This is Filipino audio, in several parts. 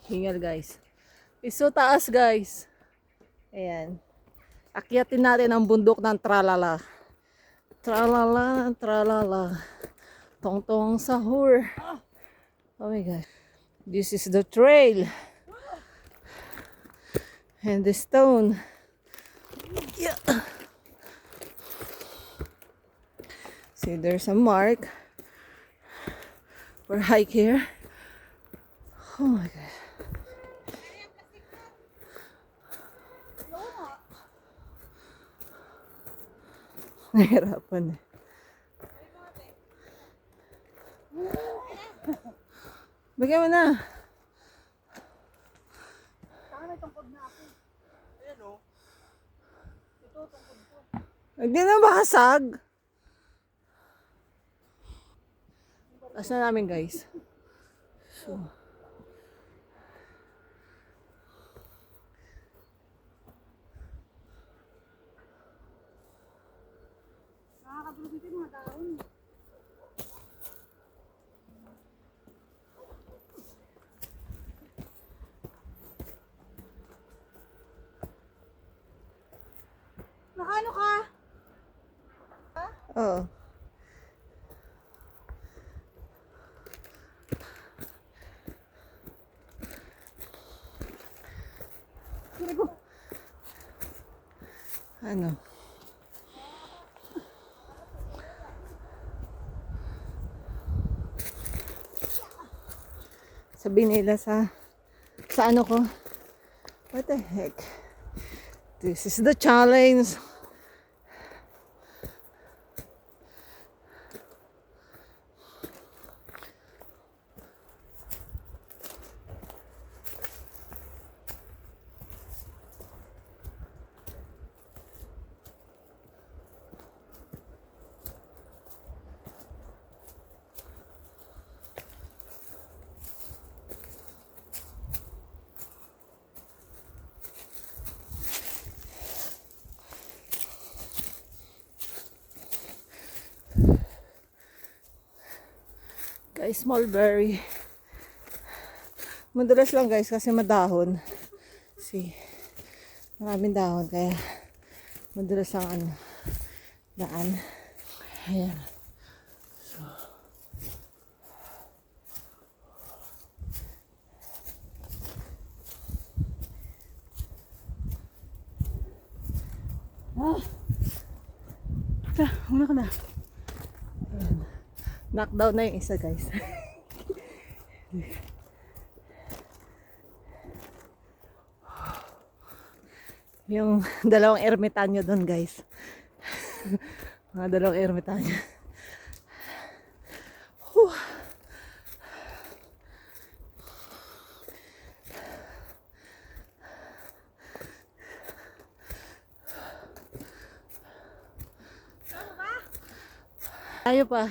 Hingal guys. Iso taas guys. Ayan. Akyatin natin ang bundok ng tralala. Tralala, tralala. Tong-tong sahur. Oh my God. This is the trail. And the stone. Yeah. See, there's a mark. We're hike here. Oh my God. Nahirapan eh. Bigyan mo na. Hindi na makasag. Taas na namin guys. So. Nakakadulog ito yung mga taon. Nakano ka? Oo. Ano? Sabihin nila sa ano ko. What the heck? This is the challenge. Guys, mulberry. Madulas lang guys kasi madahon. See, maraming dahon kaya madulas ang ano, daan. Ayan. So, una ka na. Ayan. Knockdown na yung isa guys. Yung dalawang ermitanyo doon guys. Mga dalawang ermitanyo. Tayo pa.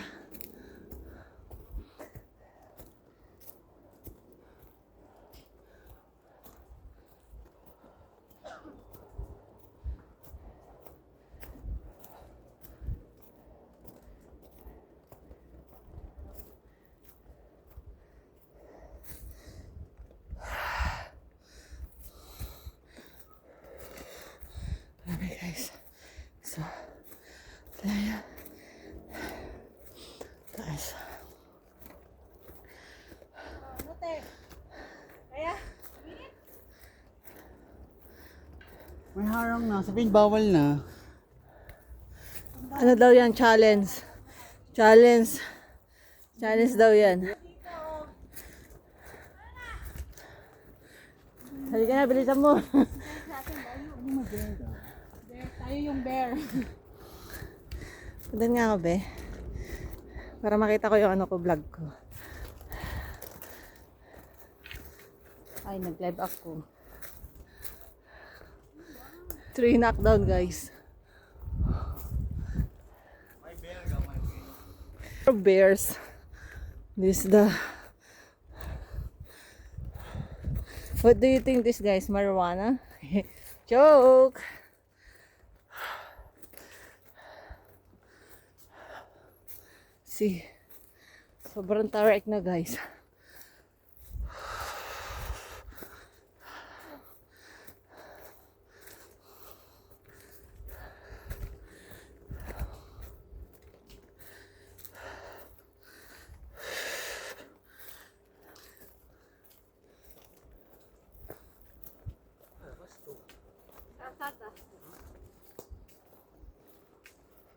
Okay guys. So, tayo. Taas. May harang na. Sabihin bawal na. Ano daw yan? Challenge. Challenge. Challenge daw yan. Halika na, bilisan mo. Tayo yung bear. Doon nga ako, be. Para makita ko yung ano ko, vlog ko. Ay, nag-live ako. 3 knockdown, guys. Bears. This the... What do you think this, guys? Marijuana? Joke! See, sobrang tarik na guys.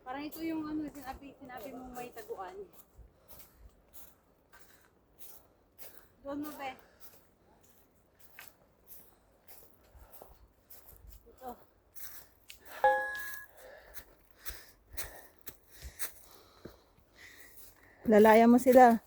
Parang ito yung ano, sinabi mong may taguan. Doon mo, be. Ito. Lalaya mo sila.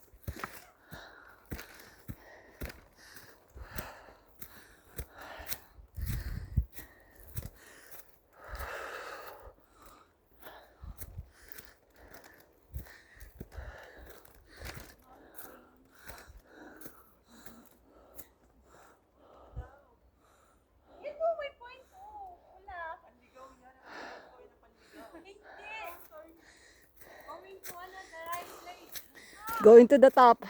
Ito, may point ko. Wala. Panligaw yan. Hindi. Going to ano, the right place. Going to the top.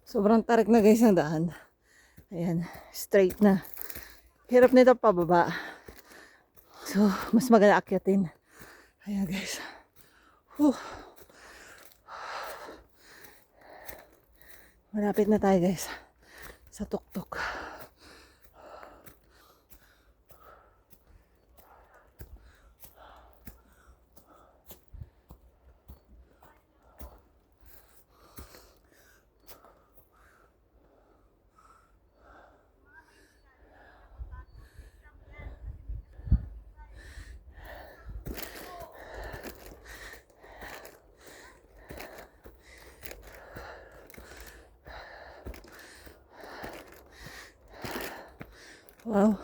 Sobrang tarik na guys ang daan. Ayan, straight na. Hirap nito pababa. So, mas maganda akyatin. Ayan guys. Whew. Malapit na tayo guys. Sa tuktok. Wow.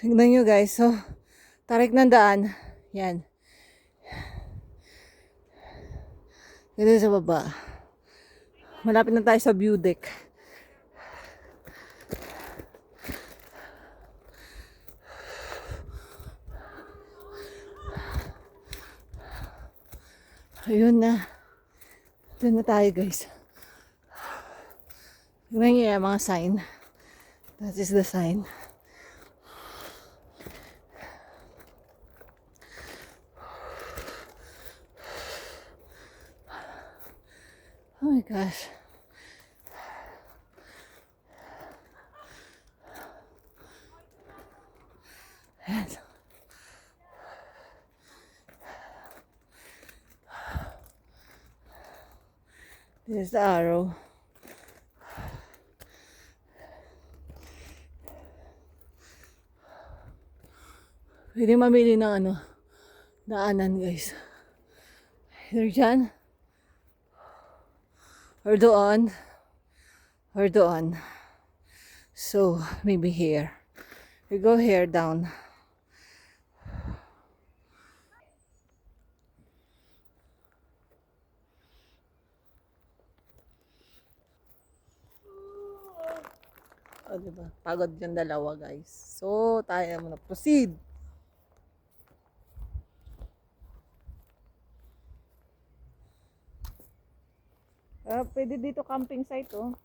Tignan nyo guys. So, tarik ng daan. Yan. Dito sa baba. Malapit na tayo sa view deck. Ayun na. Doon na tayo guys. Tignan nyo yung mga sign. That is the sign. Oh my gosh. Ayan. This is the arrow. Pwede mamili ng ano, daanan guys. Either dyan, or doon, or doon. So, maybe here. We go here down. O, diba? Pagod yung dalawa, guys. So, tayo muna. Proceed! Pwede dito camping site, oh.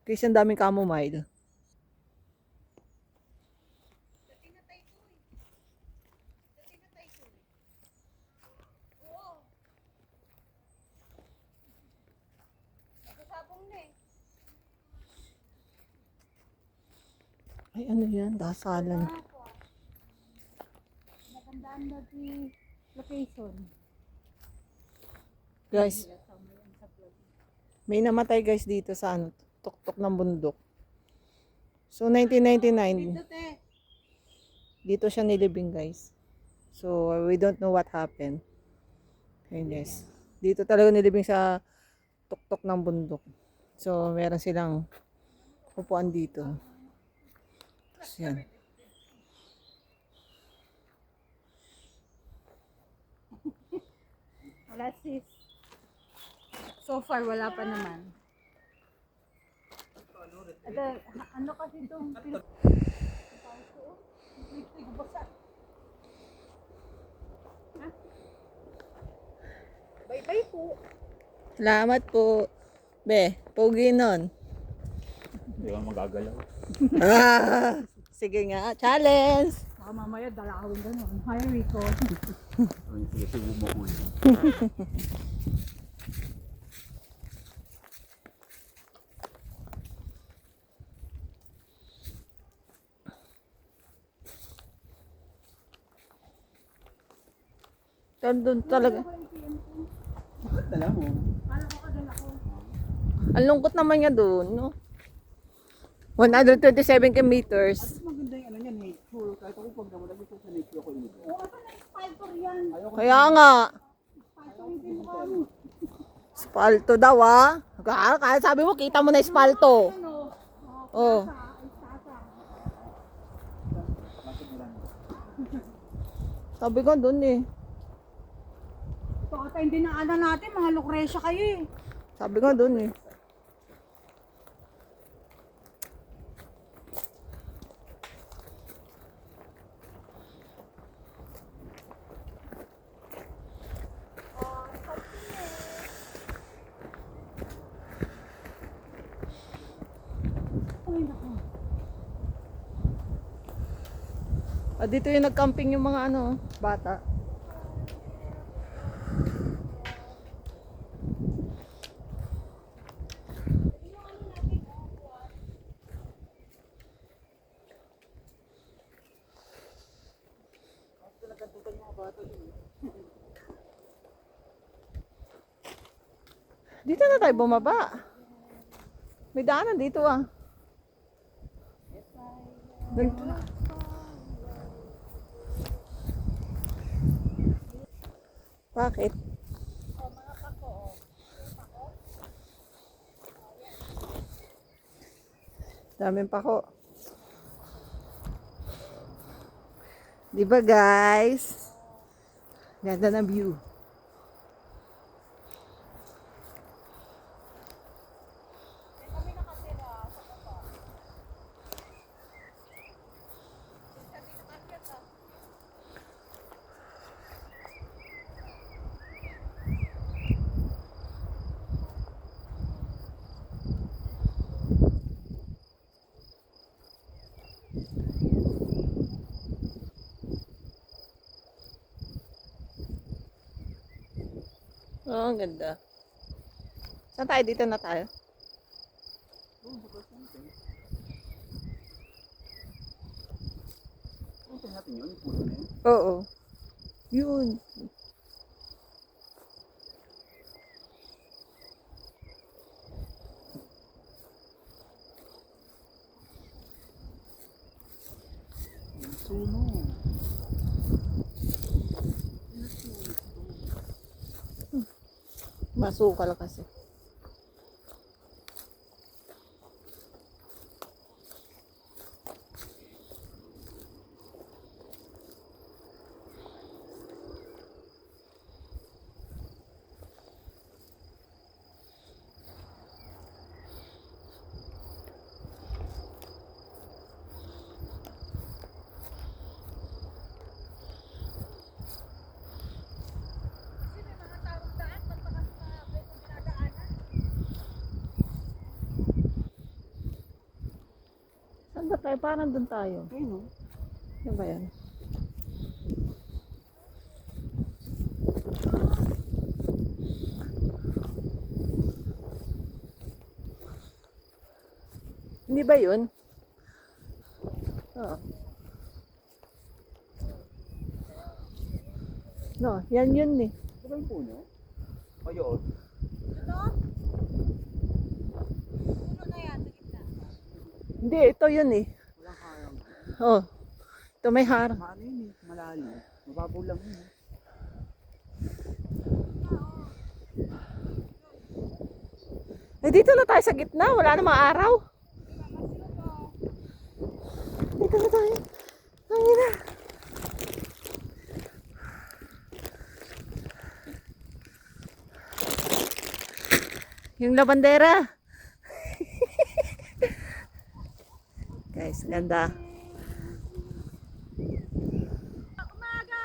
Kasi ang daming chamomile. Sabong na eh. Ay, ano yan? Dasalan. Magandaan na di location. Guys, may namatay guys dito sa ano, tuktok ng bundok. So, 1999, Dito te. dito siya nilibing guys. So, we don't know what happened. Okay guys. Dito talaga nilibing sa tuktok ng bundok. So, meron silang upuan dito. So, yan. Wala sis. So far, wala pa naman. Ito, ano kasi itong bye-bye po. Salamat po. Be, pogi nun. Hindi ka magagalaw. Ah, sige nga, challenge. Baka mamaya dalawin ganun. Hi Rico. Sige, subo mo ko yun. Doon talaga. Bakit dala mo? Kala ko kadala ko. Ang lungkot naman niya doon, no? 127 kilometers. Maganda yung ano niya, nature. Kahit ako pag naman gusto sa nature ako inigo. Oo, asa na sponsor yan. Ayoko Kaya nga, Sponsor din mo kami. spalto daw ah. Kaya sabi mo, kita mo na spalto. Ano? Oh. Tasa. Sabi ko doon eh. Ito ata yung dinaanan natin, mga Lucrecia kayo eh. Sabi ko doon eh. Ay, naku. Ah, dito yung nag-camping yung mga ano, bata. Dito na tayo bumaba. May daanan dito ah. Dito. Bakit? Daming pako. Di ba guys? Ganda ng view. Oh, ang ganda. Saan tayo? Dito na tayo. Punta natin yun, yung puno na yun. Oo. Yun. Yung suno. Masukal kasi. Saan ba tayo? Parang doon tayo. Ayun no? Ano ba yan? Hindi ba yun? Oo. No, yan yun eh. Ito ba yung puno? Ayun. Puno na yan, sa gitna. Hindi, ito yun eh. Walang harang. Oh. Ito may harang. Maano yun eh, malalim. Mababaw lang yun eh. Eh, dito na tayo sa gitna. Wala namang araw. Dito na tayo. Ang ina. Yung labandera. Guys, ganda. Umaga!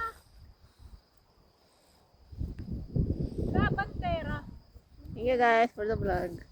Labandera. Thank you guys for the vlog.